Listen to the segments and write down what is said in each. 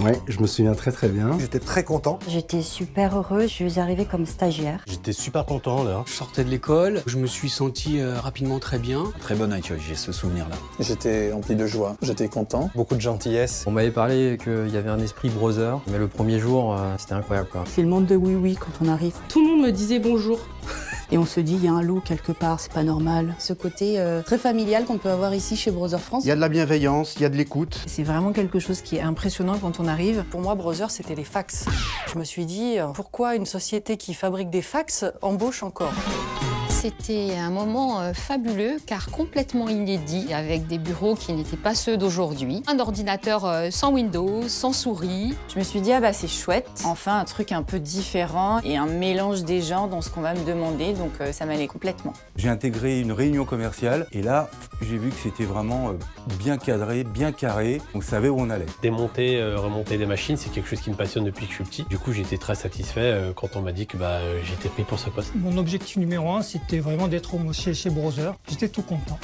Ouais, je me souviens très bien. J'étais très content. J'étais super heureuse, je suis arrivée comme stagiaire. J'étais super content là. Je sortais de l'école, je me suis senti rapidement très bien. Très bonne accueil, j'ai ce souvenir-là. J'étais rempli de joie, j'étais content. Beaucoup de gentillesse. On m'avait parlé qu'il y avait un esprit brother, mais le premier jour, c'était incroyable quoi. C'est le monde de oui-oui quand on arrive. Tout le monde me disait bonjour. Et on se dit, il y a un loup quelque part, c'est pas normal. Ce côté très familial qu'on peut avoir ici chez Brother France. Il y a de la bienveillance, il y a de l'écoute. C'est vraiment quelque chose qui est impressionnant quand on arrive. Pour moi, Brother, c'était les fax. Je me suis dit, pourquoi une société qui fabrique des fax embauche encore ? C'était un moment fabuleux car complètement inédit, avec des bureaux qui n'étaient pas ceux d'aujourd'hui. Un ordinateur sans Windows, sans souris. Je me suis dit, ah bah c'est chouette, enfin un truc un peu différent et un mélange des genres dans ce qu'on va me demander, donc ça m'allait complètement. J'ai intégré une réunion commerciale et là, j'ai vu que c'était vraiment bien cadré, bien carré, on savait où on allait. Démonter, remonter des machines, c'est quelque chose qui me passionne depuis que je suis petit. Du coup, j'étais très satisfait quand on m'a dit que j'étais pris pour ce poste. Mon objectif numéro 1, c'était vraiment d'être chez Brother. J'étais tout content.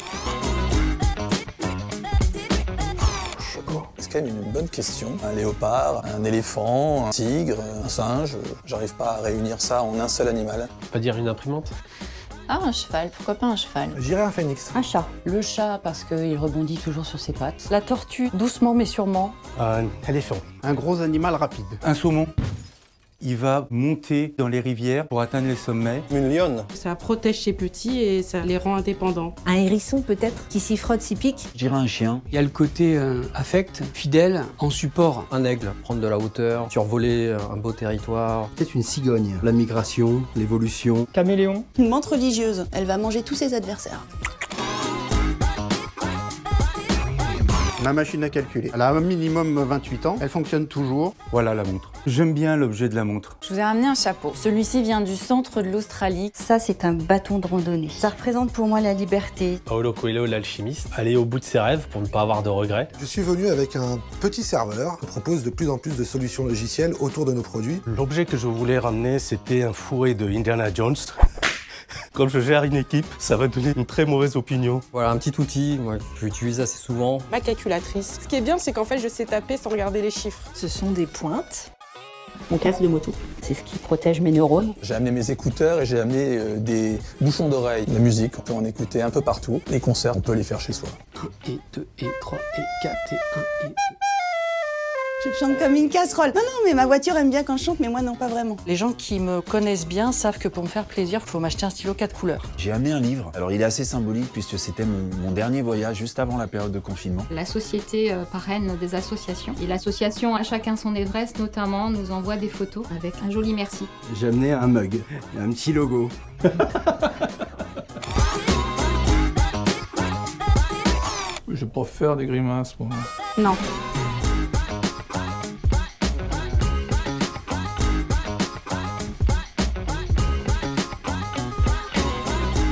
C'est quand même une bonne question. Un léopard, un éléphant, un tigre, un singe. J'arrive pas à réunir ça en un seul animal. Pas dire une imprimante ? Ah, un cheval, pourquoi pas un cheval? J'irais un phénix. Un chat. Le chat, parce qu'il rebondit toujours sur ses pattes. La tortue, doucement mais sûrement. Un éléphant. Un gros animal rapide. Un saumon. Il va monter dans les rivières pour atteindre les sommets. Une lionne. Ça protège ses petits et ça les rend indépendants. Un hérisson peut-être, qui s'y frotte, s'y pique. Je dirais un chien. Il y a le côté affect, fidèle, en support. Un aigle, prendre de la hauteur, survoler un beau territoire. Peut-être une cigogne. La migration, l'évolution. Caméléon. Une menthe religieuse, elle va manger tous ses adversaires. Ma machine à calculer. Elle a un minimum 28 ans, elle fonctionne toujours. Voilà la montre. J'aime bien l'objet de la montre. Je vous ai ramené un chapeau. Celui-ci vient du centre de l'Australie. Ça, c'est un bâton de randonnée. Ça représente pour moi la liberté. Paulo Coelho, l'alchimiste, aller au bout de ses rêves pour ne pas avoir de regrets. Je suis venu avec un petit serveur qui propose de plus en plus de solutions logicielles autour de nos produits. L'objet que je voulais ramener, c'était un fourré de Indiana Jones. Comme je gère une équipe, ça va donner une très mauvaise opinion. Voilà, un petit outil, moi, que j'utilise assez souvent. Ma calculatrice. Ce qui est bien, c'est qu'en fait, je sais taper sans regarder les chiffres. Ce sont des pointes. Mon casque de moto. C'est ce qui protège mes neurones. J'ai amené mes écouteurs et j'ai amené des bouchons d'oreilles. La musique, on peut en écouter un peu partout. Les concerts, on peut les faire chez soi. 1 et 2 et 3 et 4 et 1 et 2. Je chante comme une casserole. Non, mais ma voiture aime bien quand je chante, mais moi non, pas vraiment. Les gens qui me connaissent bien savent que pour me faire plaisir, il faut m'acheter un stylo 4 couleurs. J'ai amené un livre. Alors il est assez symbolique puisque c'était mon dernier voyage juste avant la période de confinement. La société parraine des associations. Et l'association À Chacun Son Everest, notamment, nous envoie des photos avec un joli merci. J'ai amené un mug, un petit logo. Je peux faire des grimaces, moi. Non.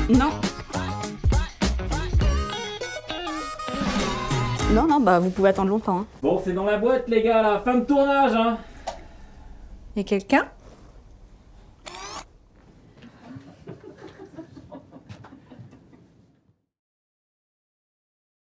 Non. Non, bah vous pouvez attendre longtemps. Hein. Bon, c'est dans la boîte, les gars, là. Fin de tournage, hein. Et quelqu'un?